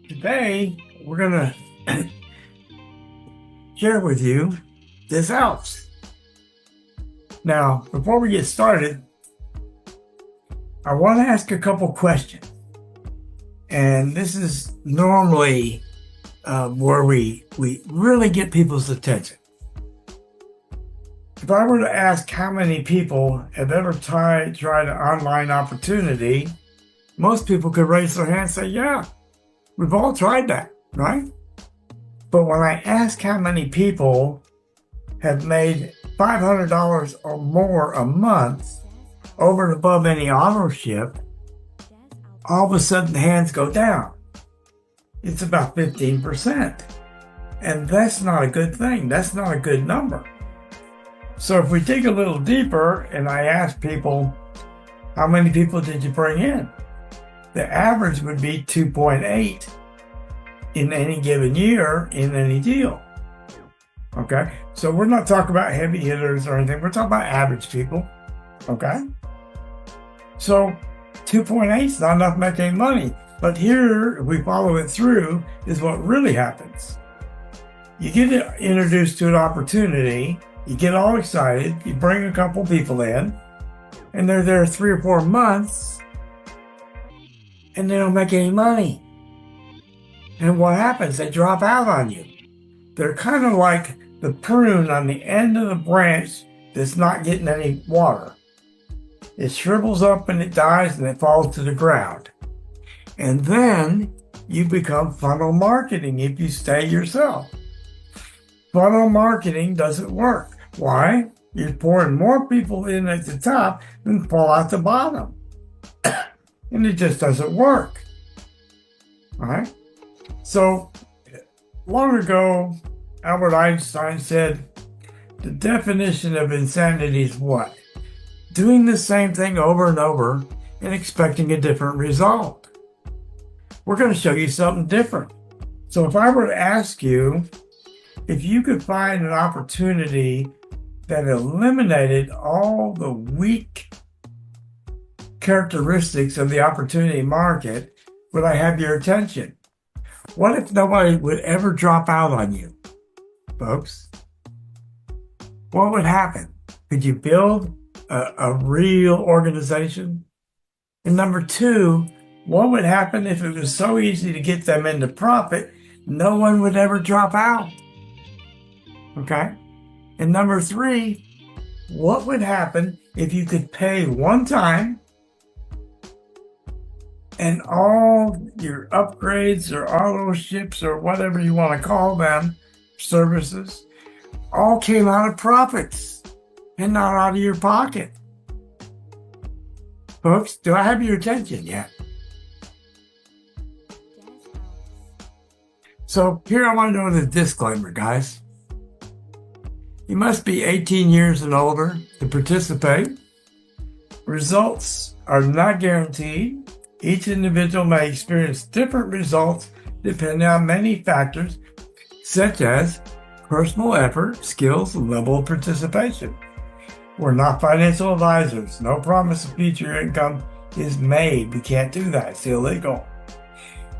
Today, we're going to share with you this Alps. Now, before we get started, I want to ask a couple questions. And this is normally where we really get people's attention. If I were to ask how many people have ever tried an online opportunity, most people could raise their hand and say, yeah, we've all tried that, right? But when I ask how many people have made $500 or more a month over and above any ownership, all of a sudden the hands go down. It's about 15%. And that's not a good thing. That's not a good number. So if we dig a little deeper and I ask people, how many people did you bring in? The average would be 2.8 in any given year in any deal. Okay? So we're not talking about heavy hitters or anything. We're talking about average people. Okay? So 2.8 is not enough to make any money. But here, if we follow it through, is what really happens. You get introduced to an opportunity, you get all excited, you bring a couple people in, and they're there 3 or 4 months, and they don't make any money. And what happens? They drop out on you. They're kind of like the prune on the end of the branch that's not getting any water. It shrivels up and it dies and it falls to the ground. And then you become funnel marketing if you stay yourself. Funnel marketing doesn't work. Why? You're pouring more people in at the top than fall out the bottom. And it just doesn't work. All right? So, long ago, Albert Einstein said, the definition of insanity is what? Doing the same thing over and over and expecting a different result. We're going to show you something different. So if I were to ask you, if you could find an opportunity that eliminated all the weak characteristics of the opportunity market, would I have your attention? What if nobody would ever drop out on you, folks? What would happen? Could you build a real organization? And number two, what would happen if it was so easy to get them into profit, no one would ever drop out? Okay? And number three, what would happen if you could pay one time and all your upgrades or auto ships or whatever you want to call them, services, all came out of profits and not out of your pocket? Folks, do I have your attention yet? So here I want to know the disclaimer, guys. You must be 18 years and older to participate. Results are not guaranteed. Each individual may experience different results depending on many factors, such as personal effort, skills, and level of participation. We're not financial advisors. No promise of future income is made. We can't do that. It's illegal.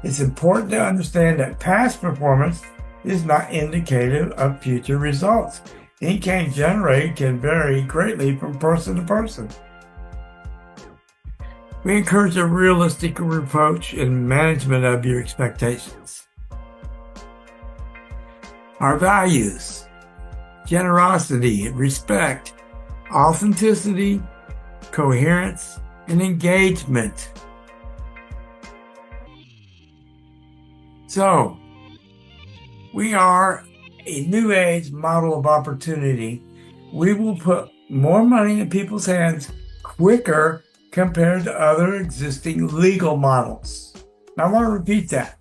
It's important to understand that past performance is not indicative of future results. Income generated can vary greatly from person to person. We encourage a realistic approach in management of your expectations. Our values: generosity, respect, authenticity, coherence, and engagement. So, we are a new age model of opportunity. We will put more money in people's hands quicker compared to other existing legal models. Now, I want to repeat that.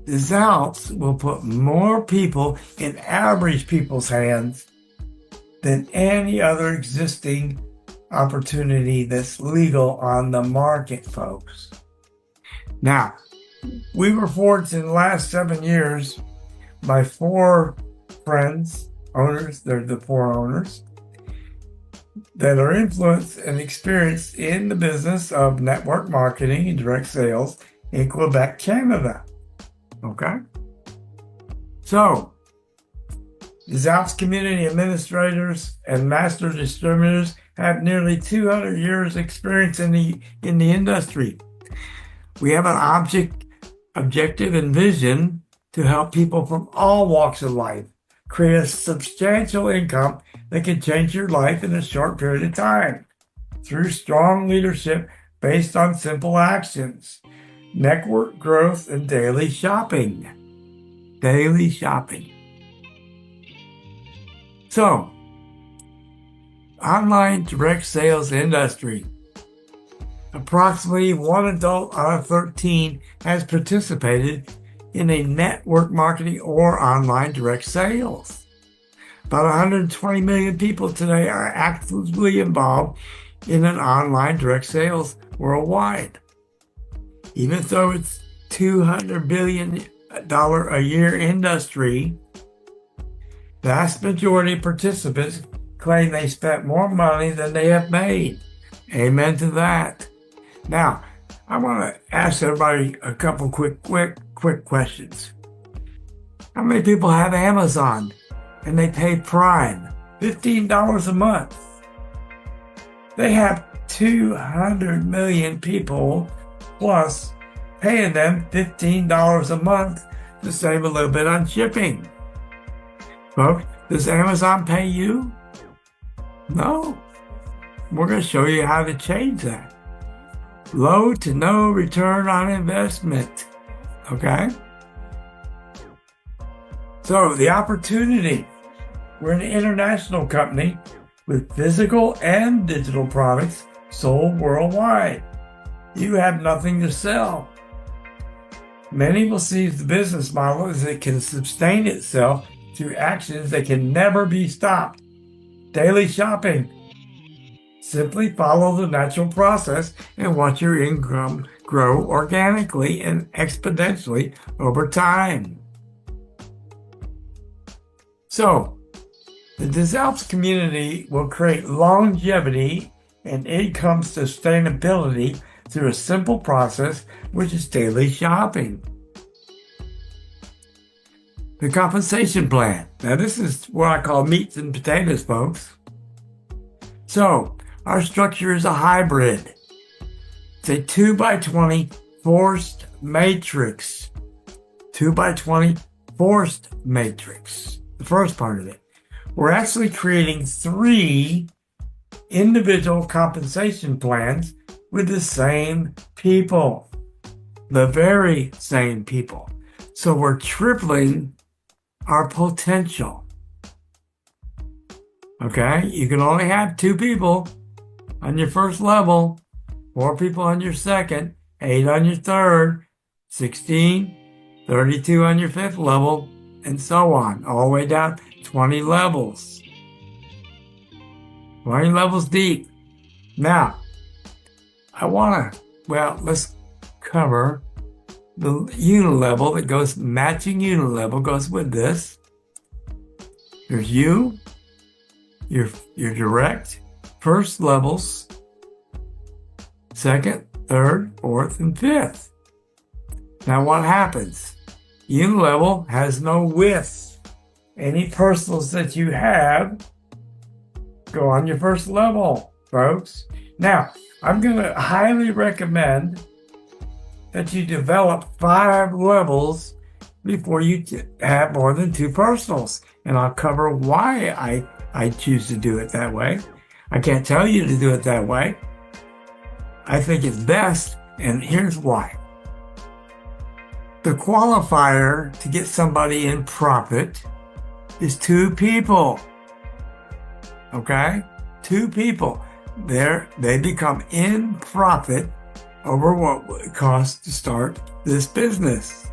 The Alps will put more people in average people's hands than any other existing opportunity that's legal on the market, folks. Now, we were forged in the last 7 years by 4 friends, owners, they're the 4 owners, that are influenced and experienced in the business of network marketing and direct sales in Quebec, Canada. Okay? So, these Alps community administrators and master distributors have nearly 200 years experience in the industry. We have an objective and vision to help people from all walks of life create a substantial income that can change your life in a short period of time through strong leadership based on simple actions, network growth, and daily shopping. Daily shopping. So, online direct sales industry. Approximately 1 adult out of 13 has participated in a network marketing or online direct sales. About 120 million people today are actively involved in an online direct sales worldwide. Even though it's $200 billion a year industry, vast majority of participants claim they spent more money than they have made. Amen to that. Now, I want to ask everybody a couple quick questions. How many people have Amazon and they pay Prime $15 a month? They have 200 million people plus paying them $15 a month to save a little bit on shipping. Folks, does Amazon pay you? No. We're going to show you how to change that. Low to no return on investment. Okay? So the opportunity. We're an international company with physical and digital products sold worldwide. You have nothing to sell. Many will see the business model as it can sustain itself through actions that can never be stopped. Daily shopping. Simply follow the natural process and watch your income grow organically and exponentially over time. So, the Alps community will create longevity and income sustainability through a simple process, which is daily shopping. The compensation plan. Now, this is what I call meats and potatoes, folks. So, our structure is a hybrid. It's a 2x20 forced matrix. 2x20 forced matrix. The first part of it. We're actually creating 3 individual compensation plans with the same people. The very same people. So we're tripling our potential. Okay? You can only have 2 people on your first level, 4 people on your second, 8 on your third, 16, 32 on your 5th level, and so on, all the way down 20 levels. 20 levels deep. Now, let's cover the unilevel that goes, matching unilevel goes with this. There's you, your direct, first levels, 2nd, 3rd, 4th, and 5th. Now what happens? Unilevel has no width. Any personals that you have go on your first level, folks. Now, I'm going to highly recommend that you develop 5 levels before you have more than 2 personals. And I'll cover why I choose to do it that way. I can't tell you to do it that way. I think it's best, and here's why. The qualifier to get somebody in profit is 2 people. Okay? 2 people. They become in profit over what it costs to start this business.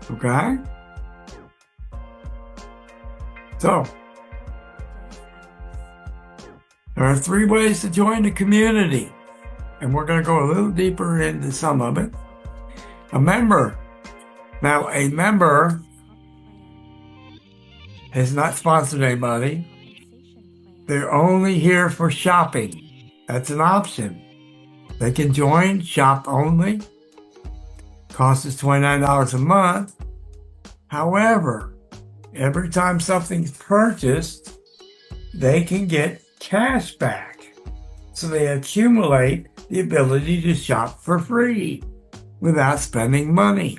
Okay? So, there are 3 ways to join the community, and we're going to go a little deeper into some of it. A member. Now, a member has not sponsored anybody. They're only here for shopping. That's an option. They can join, shop only. Cost is $29 a month. However, every time something's purchased, they can get cash back. So they accumulate the ability to shop for free without spending money.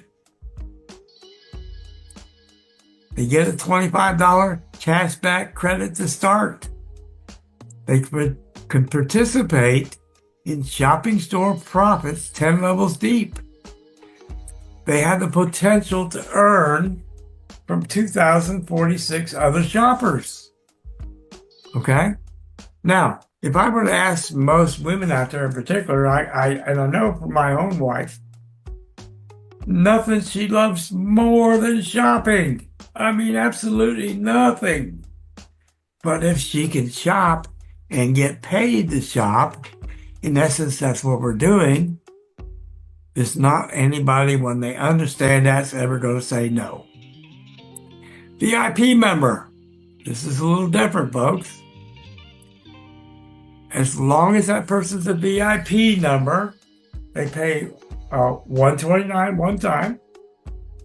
They get a $25 cash back credit to start. They can participate in shopping store profits 10 levels deep. They have the potential to earn from 2,046 other shoppers. Okay? Now, if I were to ask most women out there in particular, and I know from my own wife, nothing she loves more than shopping. I mean, absolutely nothing. But if she can shop and get paid to shop, in essence, that's what we're doing. There's not anybody, when they understand that's ever going to say no. VIP member. This is a little different, folks. As long as that person's a VIP number, they pay $129 one time,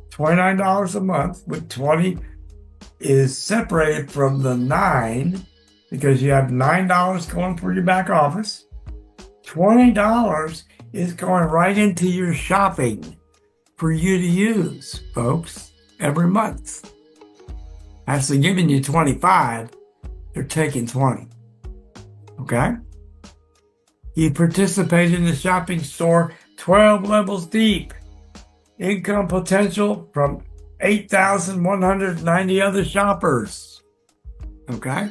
$29 a month, with 20 is separated from the 9 because you have $9 going for your back office. $20 is going right into your shopping for you to use, folks, every month. After giving you 25, they're taking 20. Okay? You participate in the shopping store 12 levels deep. Income potential from 8,190 other shoppers. Okay?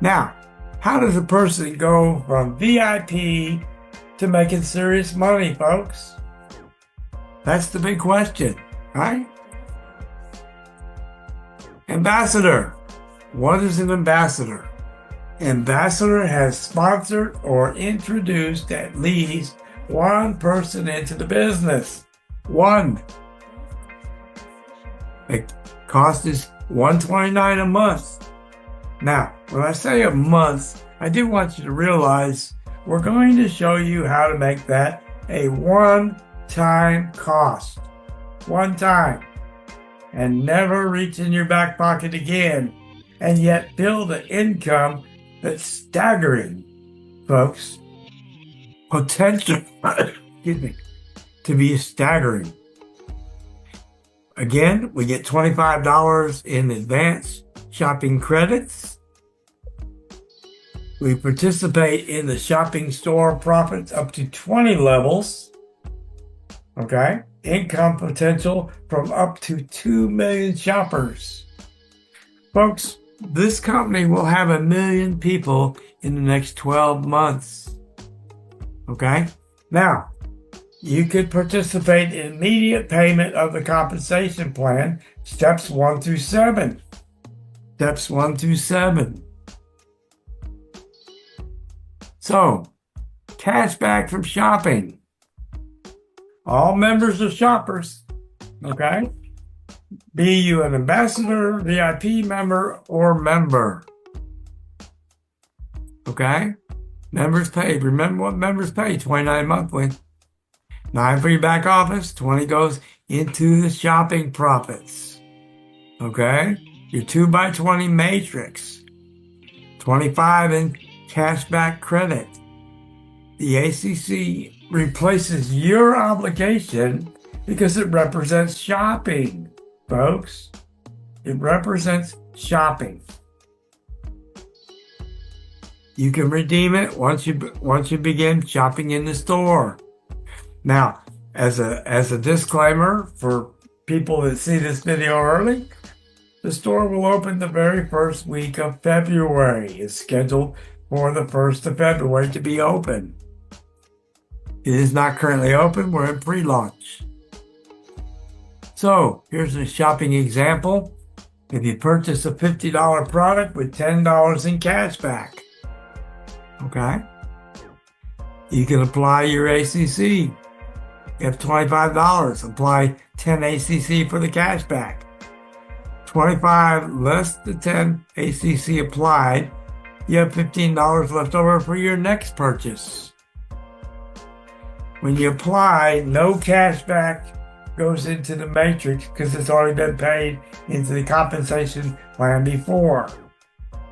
Now, how does a person go from VIP to making serious money, folks? That's the big question, right? Ambassador. What is an ambassador? Ambassador has sponsored or introduced at least one person into the business. One. The cost is $129 a month. Now, when I say a month, I do want you to realize we're going to show you how to make that a one-time cost. One time. And never reach in your back pocket again. And yet build an income that's staggering, folks. Potential, excuse me, to be staggering. Again, we get $25 in advance shopping credits. We participate in the shopping store profits up to 20 levels. Okay? Income potential from up to 2 million shoppers. Folks, this company will have 1 million people in the next 12 months. Okay? Now, you could participate in immediate payment of the compensation plan, steps 1 through 7. Steps 1 through 7. So, cash back from shopping. All members are shoppers. Okay? Be you an ambassador, VIP member, or member. Okay? Members paid. Remember what members pay? $29 monthly. 9 for your back office. 20 goes into the shopping profits. Okay? Your 2x20 matrix. 25 in cashback credit. The ACC replaces your obligation because it represents shopping, folks. It represents shopping. You can redeem it once you begin shopping in the store. Now, as a disclaimer for people that see this video early, the store will open the very first week of February. It's scheduled for the 1st of February to be open. It is not currently open. We're in pre-launch. So, here's a shopping example. If you purchase a $50 product with $10 in cash back, okay? You can apply your ACC. You have $25. Apply 10 ACC for the cash back. 25 less the 10 ACC applied, you have $15 left over for your next purchase. When you apply no cash back goes into the matrix because it's already been paid into the compensation plan before.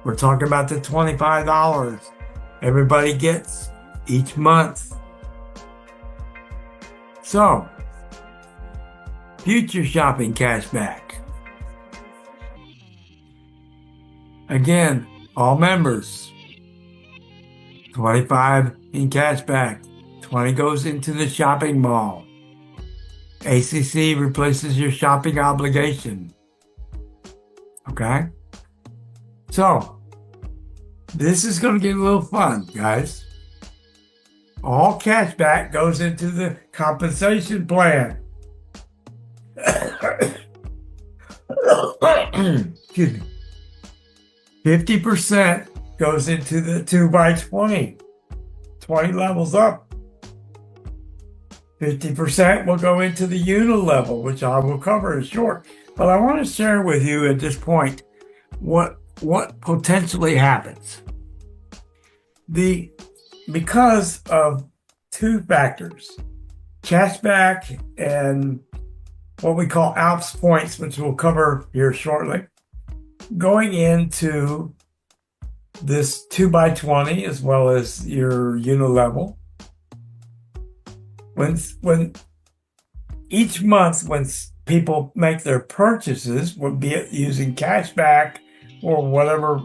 We're talking about the $25 everybody gets each month. So, future shopping cashback. Again, all members, 25 in cashback, 20 goes into the shopping mall. ACC replaces your shopping obligation. Okay? So, this is going to get a little fun, guys. All cashback goes into the compensation plan. Excuse me. 50% goes into the 2x20. 20 levels up. 50% will go into the unilevel, which I will cover in short. But I want to share with you at this point what potentially happens. Because of two factors, cashback and what we call Alps points, which we'll cover here shortly, going into this 2x20 as well as your unilevel. When each month, when people make their purchases, would be it using cashback or whatever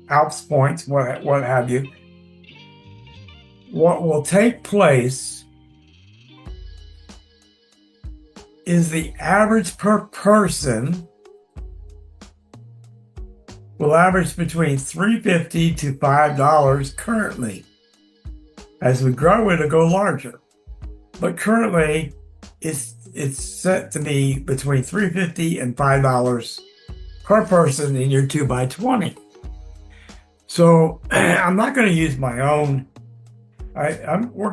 Alps points, what have you, what will take place is the average per person will average between $3.50 to $5 currently. As we grow, it'll go larger. But currently, it's set to be between $3.50 and $5 per person in your 2x20. So I'm not going to use my own. We're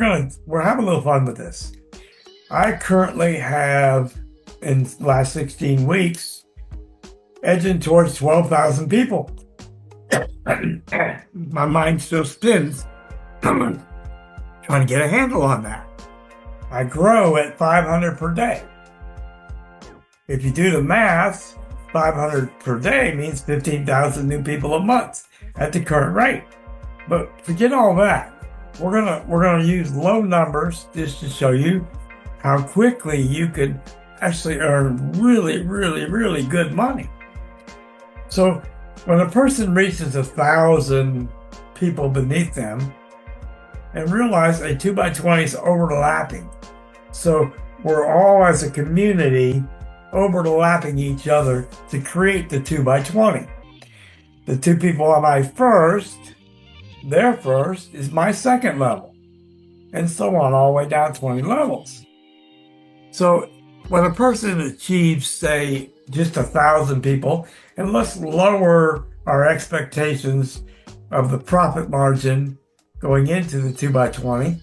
having a little fun with this. I currently have, in the last 16 weeks, edging towards 12,000 people. My mind still spins, trying to get a handle on that. I grow at 500 per day. If you do the math, 500 per day means 15,000 new people a month at the current rate. But forget all that. We're gonna use low numbers just to show you how quickly you could actually earn really, really, really good money. So when a person reaches 1,000 people beneath them and realize a 2x20 is overlapping. So we're all as a community overlapping each other to create the 2x20. The two people on my first, their first is my second level, and so on all the way down 20 levels. So when a person achieves, say, just 1,000 people, and let's lower our expectations of the profit margin going into the 2x20,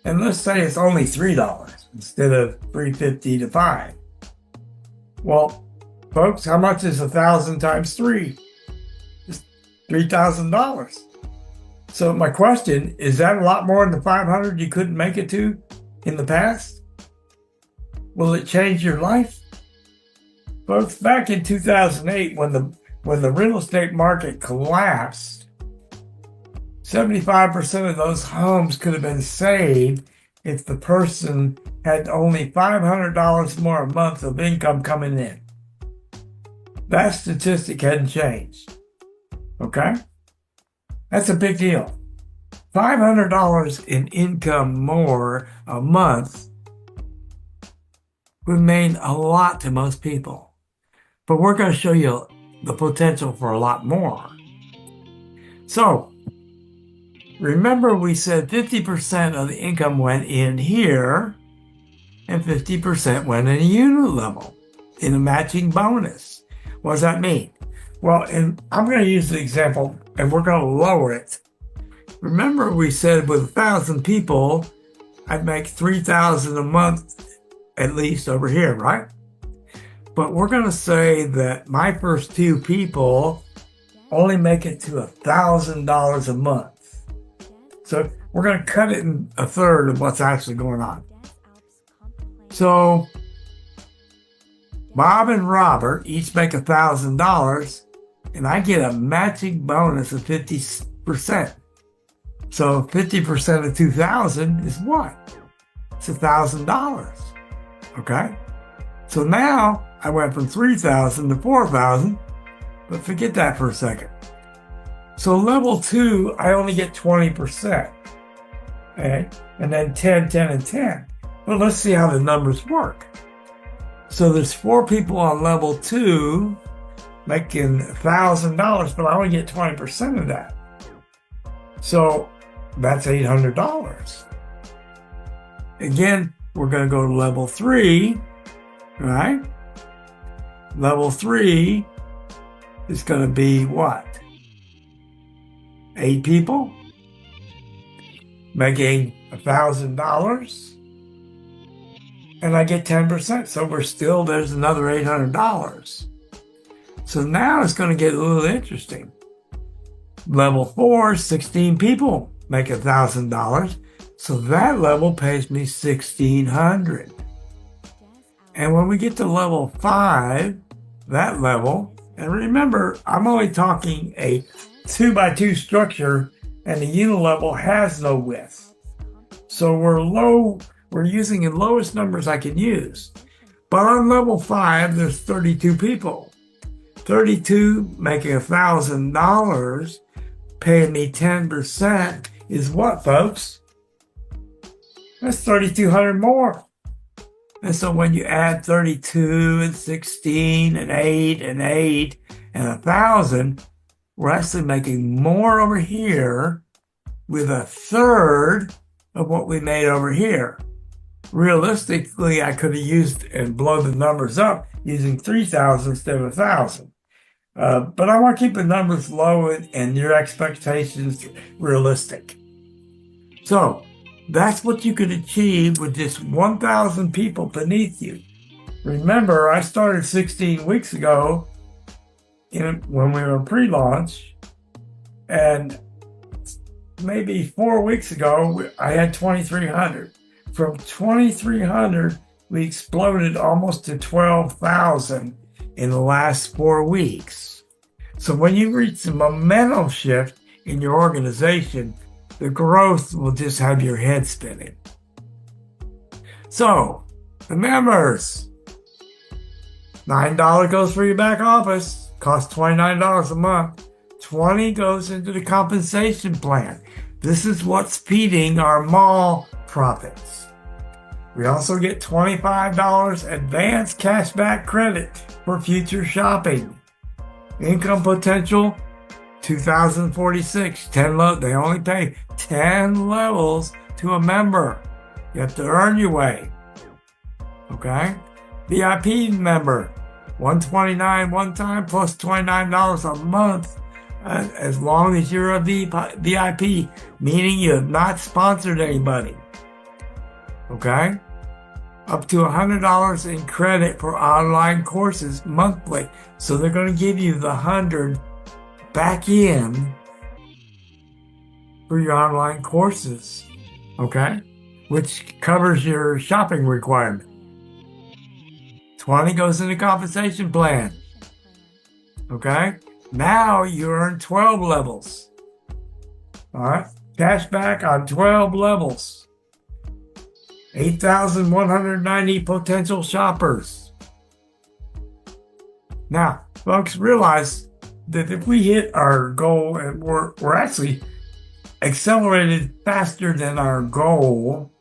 and let's say it's only $3 instead of $3.50 to $5. Well, folks, how much is 1,000 times 3? Just $3,000. So my question, is that a lot more than the 500 you couldn't make it to in the past? Will it change your life? Folks, back in 2008, when the real estate market collapsed, 75% of those homes could have been saved if the person had only $500 more a month of income coming in. That statistic hadn't changed. Okay? That's a big deal. $500 in income more a month would mean a lot to most people. But we're going to show you the potential for a lot more. So, remember we said 50% of the income went in here and 50% went in a unit level in a matching bonus. What does that mean? Well, I'm going to use the example and we're going to lower it. Remember we said with 1,000 people, I'd make $3,000 a month at least over here, right? But we're going to say that my first two people only make it to $1,000 a month. So we're going to cut it in a third of what's actually going on. So Bob and Robert each make $1,000, and I get a matching bonus of 50%. So 50% of 2,000 is what? It's $1,000. Okay? So now I went from 3,000 to 4,000, but forget that for a second. So level 2, I only get 20%. Okay? And then 10, 10, and 10. But let's see how the numbers work. So there's 4 people on level 2 making $1,000, but I only get 20% of that. So that's $800. Again, we're going to go to level 3, right? Level 3 is going to be what? 8 people making $1,000, and I get 10%. So there's another $800. So now it's going to get a little interesting. Level 4, 16 people make $1,000. So that level pays me $1,600. And when we get to level 5, that level, and remember, I'm only talking a 2x2 structure, and the unilevel has no width. So we're using the lowest numbers I can use. But on level 5, there's 32 people. 32 making $1,000, paying me 10% is what, folks? That's $3,200 more. And so when you add 32 and 16 and 8 and 8 and 1,000, we're actually making more over here with 1/3 of what we made over here. Realistically, I could have used and blown the numbers up using 3,000 instead of 1,000. But I want to keep the numbers low and your expectations realistic. So that's what you could achieve with just 1,000 people beneath you. Remember, I started 16 weeks ago when we were pre-launch, and maybe 4 weeks ago, I had 2,300. From 2,300, we exploded almost to 12,000 in the last 4 weeks. So when you reach the momentum shift in your organization, the growth will just have your head spinning. So, the members, $9 goes for your back office, costs $29 a month. $20 goes into the compensation plan. This is what's feeding our mall profits. We also get $25 advance cashback credit for future shopping. Income potential, 2,046. They only pay 10 levels to a member. You have to earn your way. Okay? VIP member, $129 one time plus $29 a month, as long as you're a VIP, meaning you have not sponsored anybody. Okay? Up to $100 in credit for online courses monthly. So they're going to give you the 100 back in for your online courses. Okay? Which covers your shopping requirement. 20 goes in the compensation plan. Okay? Now you earn 12 levels. All right? Cash back on 12 levels. 8,190 potential shoppers. Now, folks, realize that if we hit our goal, and we're actually accelerated faster than our goal,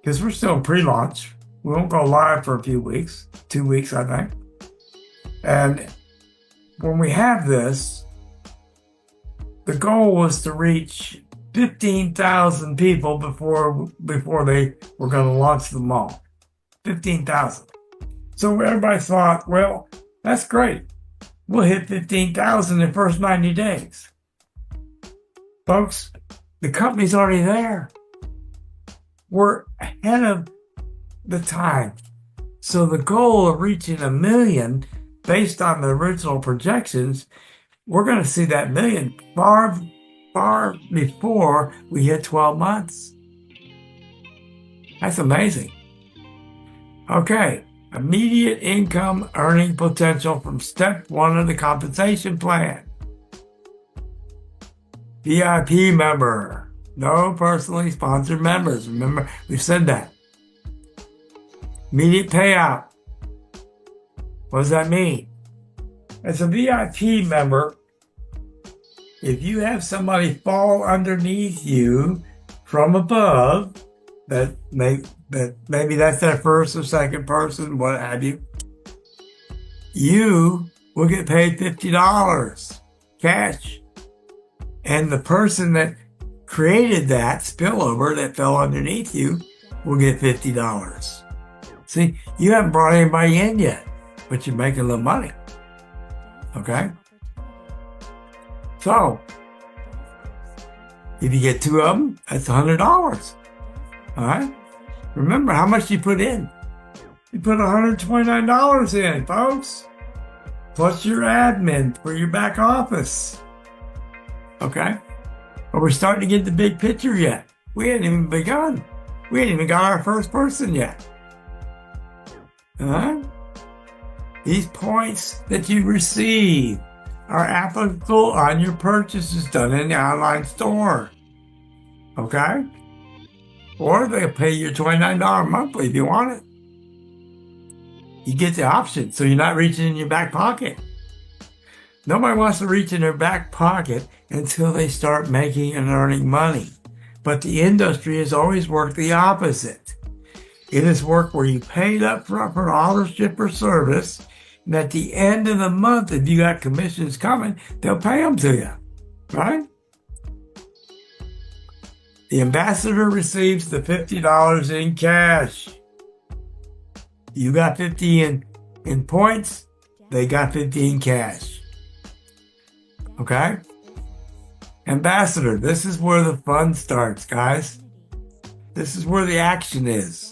because we're still pre-launch. We won't go live for a few weeks, 2 weeks, I think. And when we have this, the goal was to reach 15,000 people before they were going to launch the mall. 15,000. So everybody thought, well, that's great. We'll hit 15,000 in the first 90 days. Folks, the company's already there. We're ahead of the time. So the goal of reaching 1 million, based on the original projections, we're going to see that 1 million far before we hit 12 months. That's amazing. Okay, immediate income earning potential from step 1 of the compensation plan. VIP member, no personally sponsored members. Remember, we said that. Immediate payout. What does that mean? As a VIP member, if you have somebody fall underneath you from above, that maybe that's their first or second person, what have you, you will get paid $50 cash. And the person that created that spillover that fell underneath you will get $50. See, you haven't brought anybody in yet, but you're making a little money. Okay? So, if you get 2 of them, that's $100. All right? Remember how much you put in. You put $129 in, folks. Plus your admin for your back office. Okay? But we're starting to get the big picture yet. We hadn't even begun. We ain't even got our first person yet. All right? These points that you receive are applicable on your purchases done in the online store. Okay? Or they'll pay you $29 monthly if you want it. You get the option, so you're not reaching in your back pocket. Nobody wants to reach in their back pocket until they start making and earning money. But the industry has always worked the opposite. It has worked where you paid up front for authorship or service, and at the end of the month, if you got commissions coming, they'll pay them to you, right? The ambassador receives the $50 in cash. You got 50 in points, they got 50 in cash. Okay? Ambassador, this is where the fun starts, guys. This is where the action is.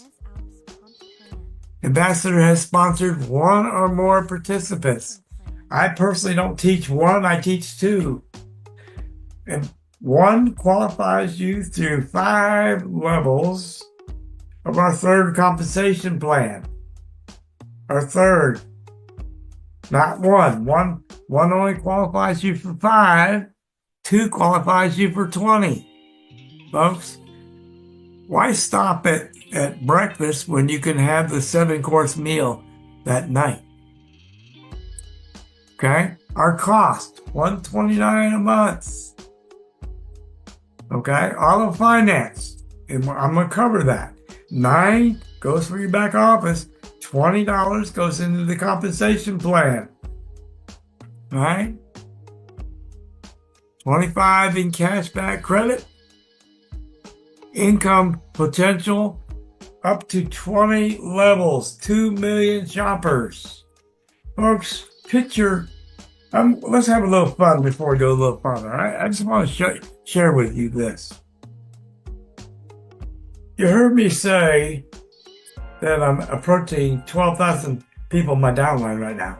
Ambassador has sponsored 1 or more participants. I personally don't teach 1, I teach 2. And 1 qualifies you through 5 levels of our 3rd compensation plan. Our 3rd, not 1. One only qualifies you for 5. 2 qualifies you for 20. Folks, why stop at breakfast when you can have the 7-course meal that night? Okay? Our cost, $129 a month. Okay? Auto finance. And I'm going to cover that. $9 goes for your back office. $20 goes into the compensation plan. All right? $25 in cashback credit. Income potential up to 20 levels, 2 million shoppers. Folks, picture, let's have a little fun before we go a little further. All right? I just want to share with you this. You heard me say that I'm approaching 12,000 people in my downline right now.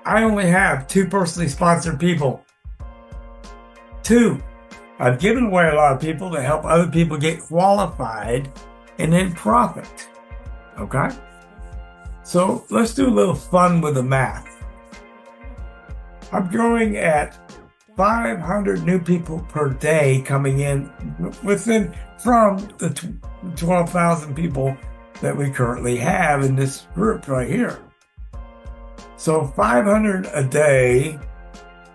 I only have 2 personally sponsored people. 2. I've given away a lot of people to help other people get qualified and then profit. Okay? So let's do a little fun with the math. I'm growing at 500 new people per day coming in from the 12,000 people that we currently have in this group right here. So 500 a day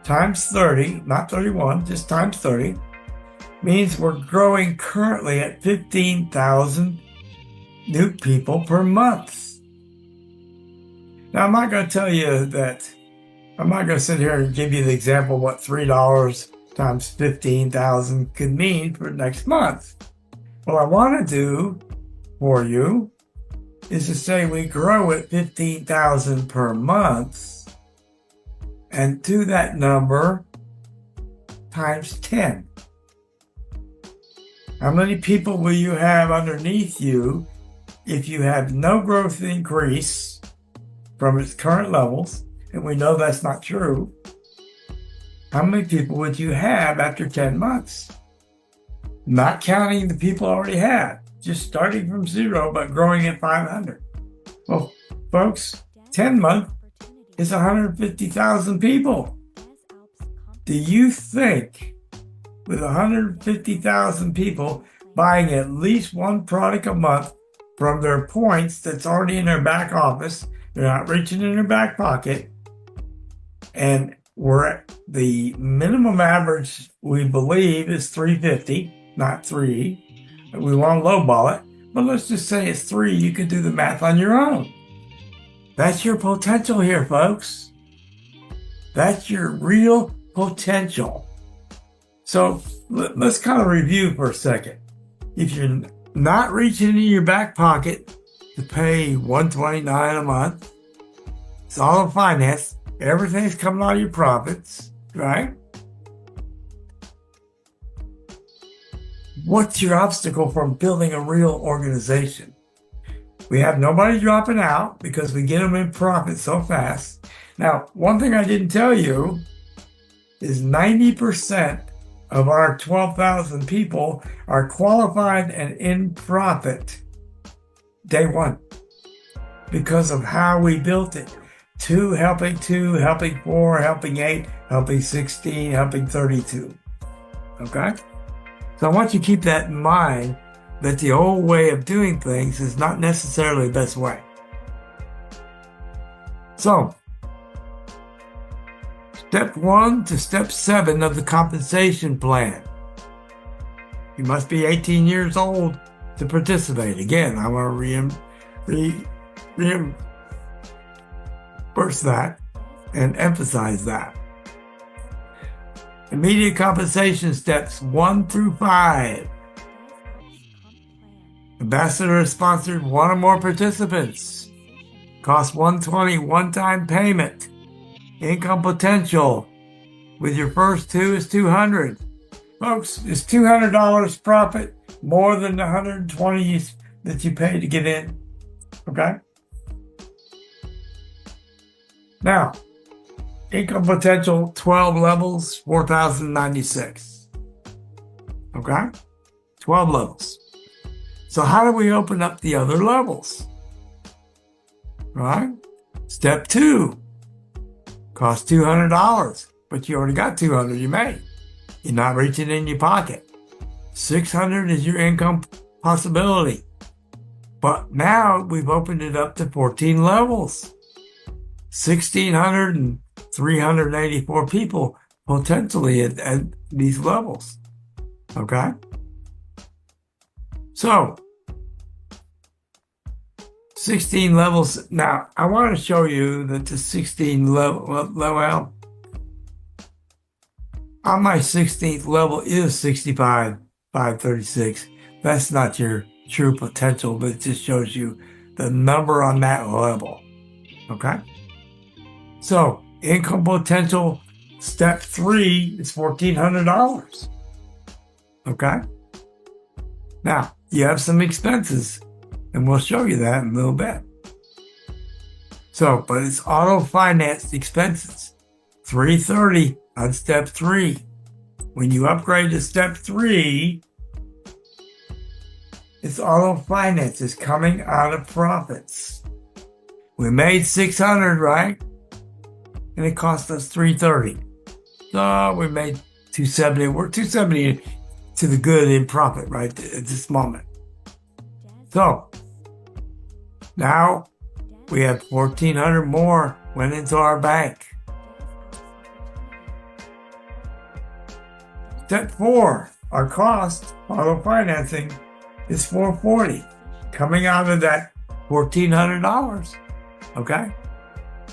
times 30, not 31, just times 30, means we're growing currently at 15,000 new people per month. Now, I'm not going to tell you that, I'm not going to sit here and give you the example of what $3 times 15,000 could mean for next month. What I want to do for you is to say we grow at 15,000 per month, and do that number times 10. How many people will you have underneath you if you have no growth increase from its current levels? And we know that's not true. How many people would you have after 10 months? Not counting the people already had, just starting from 0, but growing at 500. Well, folks, 10 month is 150,000 people. Do you think with 150,000 people buying at least one product a month from their points that's already in their back office, they're not reaching in their back pocket, and the minimum average we believe is 350, not 3. We want to lowball it, but let's just say it's 3. You can do the math on your own. That's your potential here, folks. That's your real potential. So let's kind of review for a second. If you're not reaching into your back pocket to pay $129 a month, it's all in finance. Everything's coming out of your profits, right? What's your obstacle from building a real organization? We have nobody dropping out because we get them in profit so fast. Now, one thing I didn't tell you is 90% of our 12,000 people are qualified and in profit day one because of how we built it. 2 helping 2, helping 4, helping 8, helping 16, helping 32. Okay? So I want you to keep that in mind, that the old way of doing things is not necessarily the best way. So, step 1 to step 7 of the compensation plan. You must be 18 years old to participate. Again, I want to reinforce that and emphasize that. Immediate compensation steps 1 through 5. Ambassador has sponsored 1 or more participants. Cost $120 one-time payment. Income potential with your first 2 is $200. Folks, is $200 profit more than the $120 that you paid to get in? Okay? Now, income potential 12 levels, 4,096. Okay? 12 levels. So how do we open up the other levels? Right? Step 2. Costs $200, but you already got $200 you made. You're not reaching in your pocket. $600 is your income possibility. But now we've opened it up to 14 levels. 1,600 and 384 people potentially at these levels. Okay? So, 16 levels. Now, I want to show you that the 16 level, on my 16th level is 65,536. That's not your true potential, but it just shows you the number on that level. Okay? So, income potential step 3 is $1,400. Okay? Now, you have some expenses, and we'll show you that in a little bit. So, but it's auto-financed expenses. $330 on step 3. When you upgrade to step 3, it's auto-finance. It's coming out of profits. We made $600, right? And it cost us $330. So we made $270. We're $270 to the good in profit right at this moment. So now we have $1,400 more went into our bank. Step 4, our cost, auto financing, is $440, coming out of that $1,400. Okay?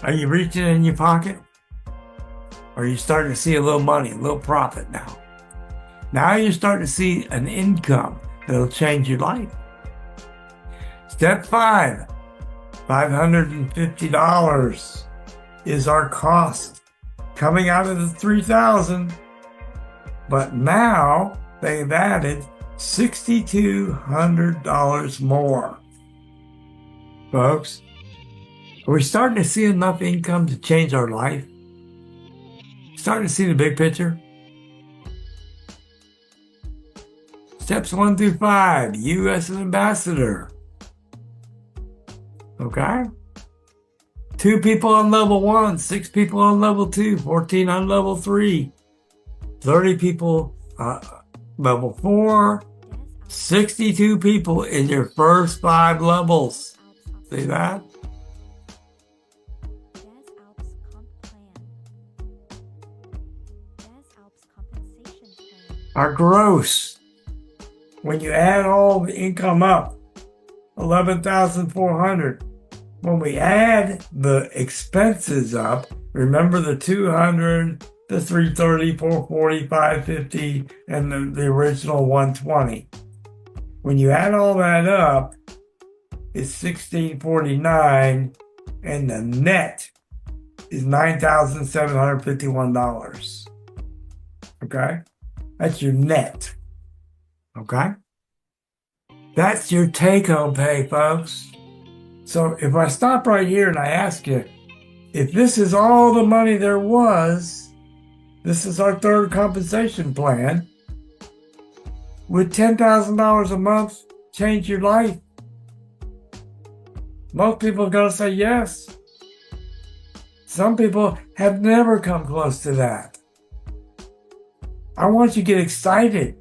Are you reaching in your pocket? Or are you starting to see a little money, a little profit now? Now you're starting to see an income that'll change your life. Step 5, $550 is our cost coming out of the $3,000. But now they've added $6,200 more. Folks, are we starting to see enough income to change our life? Starting to see the big picture? Steps 1 through 5, U.S. ambassador. Okay. Okay? 2 people on level 1, 6 people on level 2, 14 on level 3, 30 people level 4, 62 people in your first 5 levels. See that? Our gross, when you add all the income up, 11,400. When we add the expenses up, remember the 200, the 330, 440, 550, and the original 120. When you add all that up, it's 1649, and the net is $9,751. Okay? That's your net. Okay? That's your take-home pay, folks. So if I stop right here and I ask you, if this is all the money there was, this is our third compensation plan, would $10,000 a month change your life? Most people are going to say yes. Some people have never come close to that. I want you to get excited,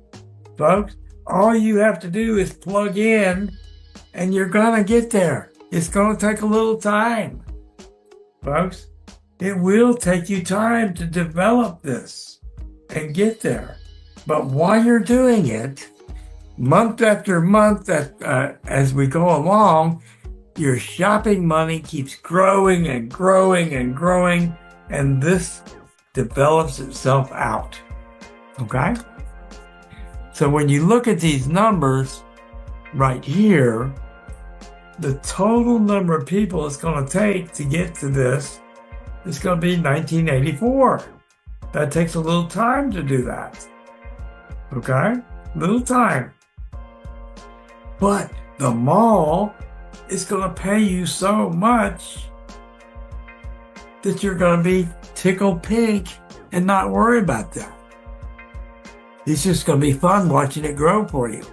folks. All you have to do is plug in and you're going to get there. It's going to take a little time, folks. It will take you time to develop this and get there. But while you're doing it, month after month, as we go along, your shopping money keeps growing and growing and growing, and this develops itself out. Okay? So when you look at these numbers right here, the total number of people it's going to take to get to this is going to be 1984. That takes a little time to do that. Okay? Little time. But the mall is going to pay you so much that you're going to be tickled pink and not worry about that. It's just going to be fun watching it grow for you.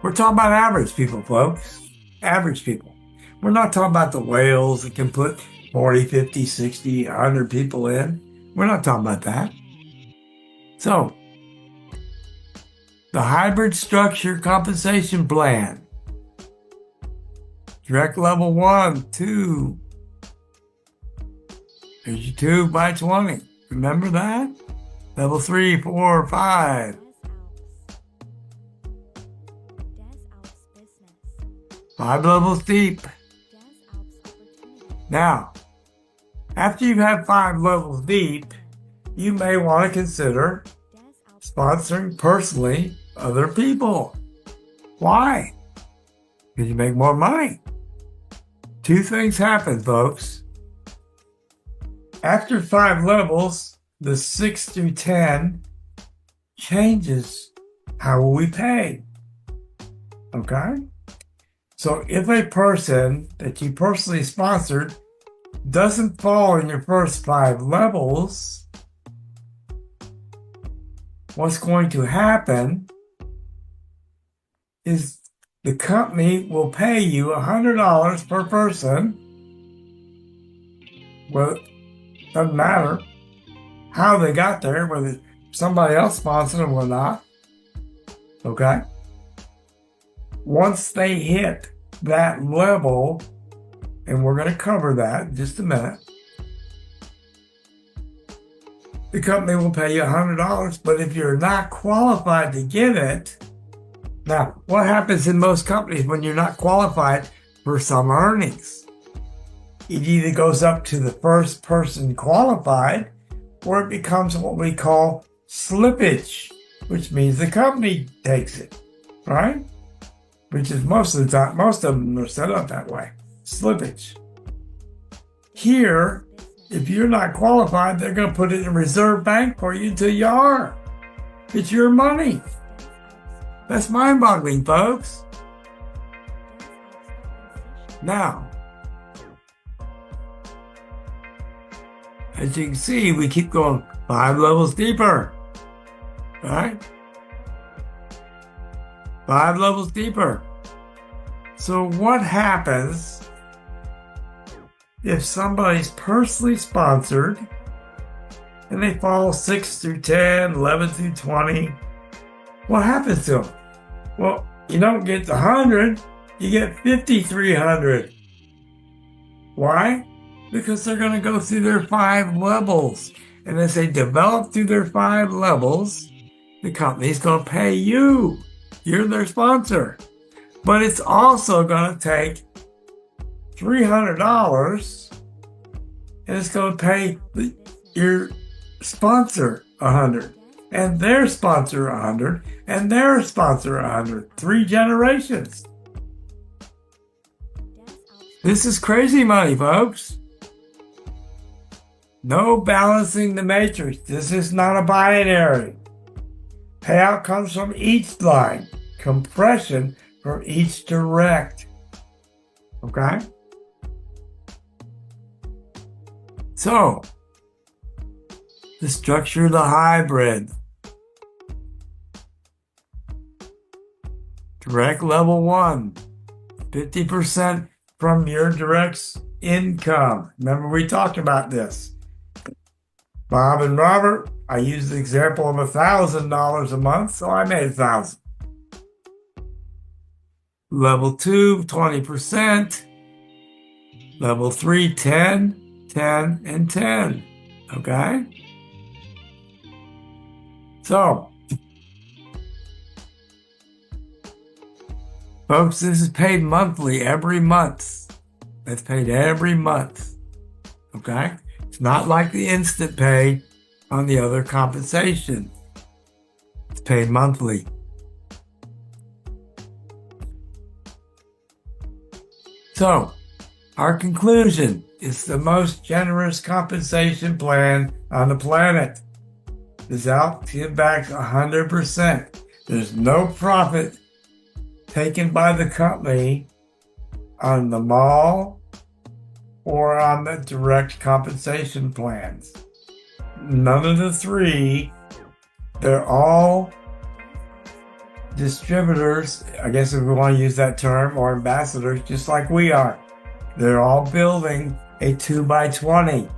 We're talking about average people, folks. Average people. We're not talking about the whales that can put 40, 50, 60, 100 people in. We're not talking about that. So, the hybrid structure compensation plan. Direct level 1, 2. There's your 2 by 20. Remember that? Level 3, 4, 5. 5 levels deep. Now, after you've had 5 levels deep, you may want to consider sponsoring personally other people. Why? Because you make more money. 2 things happen, folks. After 5 levels, the 6 through 10 changes how we pay. Okay? So if a person that you personally sponsored doesn't fall in your first 5 levels, what's going to happen is the company will pay you $100 per person. Well, it doesn't matter how they got there, whether somebody else sponsored them or not. Okay? Once they hit that level, and we're going to cover that in just a minute, the company will pay you $100, but if you're not qualified to get it, now, what happens in most companies when you're not qualified for some earnings? It either goes up to the first person qualified, or it becomes what we call slippage, which means the company takes it, right? Which is most of the time, most of them are set up that way. Slippage. Here, if you're not qualified, they're going to put it in a reserve bank for you until you are. It's your money. That's mind-boggling, folks. Now, as you can see, we keep going 5 levels deeper. All right? 5 levels deeper. So what happens if somebody's personally sponsored and they fall 6 through 10, 11 through 20, what happens to them? Well, you don't get the 100, you get 5,300. Why? Because they're going to go through their 5 levels. And as they develop through their 5 levels, the company's going to pay you. You're their sponsor. But it's also going to take $300 and it's going to pay your sponsor 100 and their sponsor 100 and their sponsor 100. 3 generations. This is crazy money, folks. No balancing the matrix. This is not a binary. Payout comes from each line. Compression from each direct. Okay? So, the structure of the hybrid. Direct level 1. 50% from your direct's income. Remember we talked about this. Bob and Robert, I used the example of $1,000 a month, so I made 1,000. Level 2, 20%. Level 3, 10, 10, and 10. Okay? So, folks, this is paid monthly every month. It's paid every month. Okay? It's not like the instant pay on the other compensation. It's paid monthly. So, our conclusion is the most generous compensation plan on the planet. This out give back 100%. There's no profit taken by the company on the mall or on the direct compensation plans. None of the 3, they're all distributors, I guess if we want to use that term, or ambassadors, just like we are. They're all building a 2x20.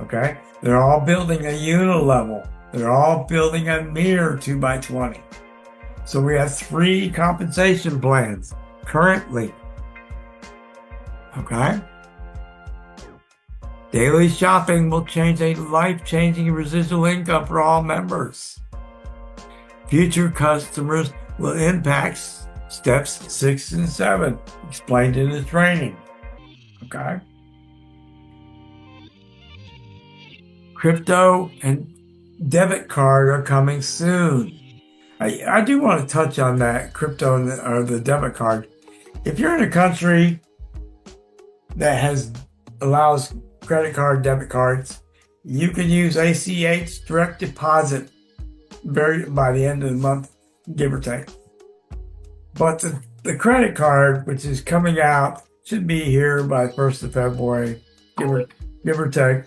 Okay? They're all building a unilevel. They're all building a mirror 2x20. So we have 3 compensation plans currently. Okay? Daily shopping will change a life-changing residual income for all members. Future customers will impact steps 6 and 7, explained in the training. Okay? Crypto and debit card are coming soon. I do want to touch on that, crypto or the debit card. If you're in a country that allows credit card, debit cards, you can use ACH direct deposit by the end of the month, give or take. But the credit card, which is coming out, should be here by 1st of February, give or take,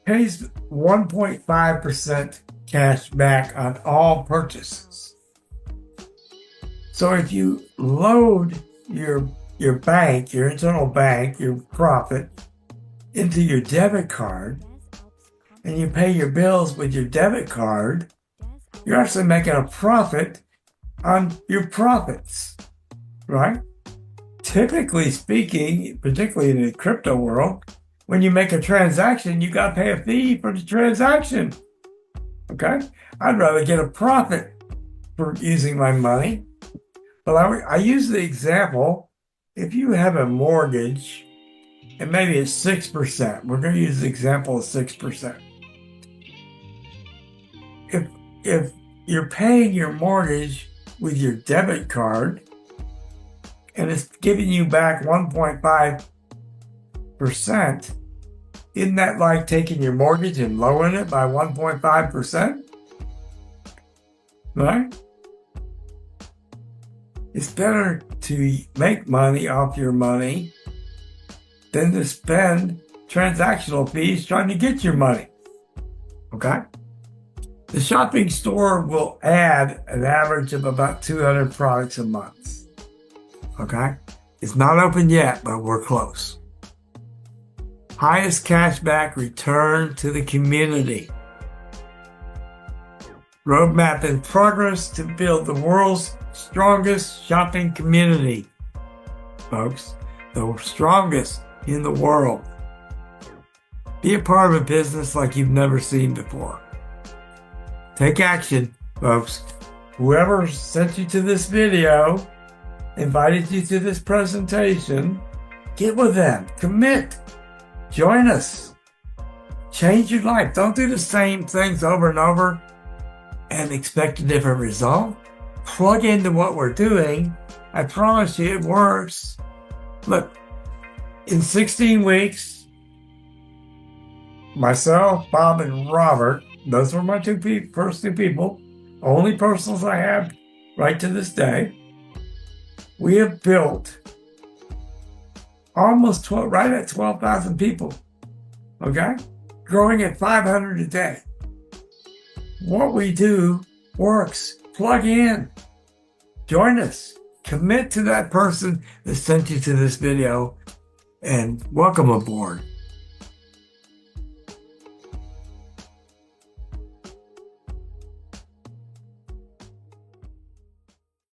pays 1.5% cash back on all purchases. So if you load your bank, your internal bank, your profit, into your debit card, and you pay your bills with your debit card, you're actually making a profit on your profits, right? Typically speaking, particularly in the crypto world, when you make a transaction, you got to pay a fee for the transaction. Okay? I'd rather get a profit for using my money. But I use the example, if you have a mortgage, and maybe it's 6%, we're going to use the example of 6%. If you're paying your mortgage with your debit card, and it's giving you back 1.5%, isn't that like taking your mortgage and lowering it by 1.5%? Right? It's better to make money off your money than to spend transactional fees trying to get your money. Okay? The shopping store will add an average of about 200 products a month. Okay? It's not open yet, but we're close. highest cashback return to the community. Roadmap in progress to build the world's strongest shopping community. Folks, the strongest in the world. Be a part of a business like you've never seen before. Take action, folks. Whoever sent you to this video, invited you to this presentation, get with them, commit, join us, change your life. Don't do the same things over and over and expect a different result. Plug into what we're doing. I promise you it works. Look, in 16 weeks, myself, Bob, and Robert, those were my first two people, only personals I have right to this day. We have built almost right at 12,000 people, okay? Growing at 500 a day. What we do works. Plug in. Join us. Commit to that person that sent you to this video, and welcome aboard.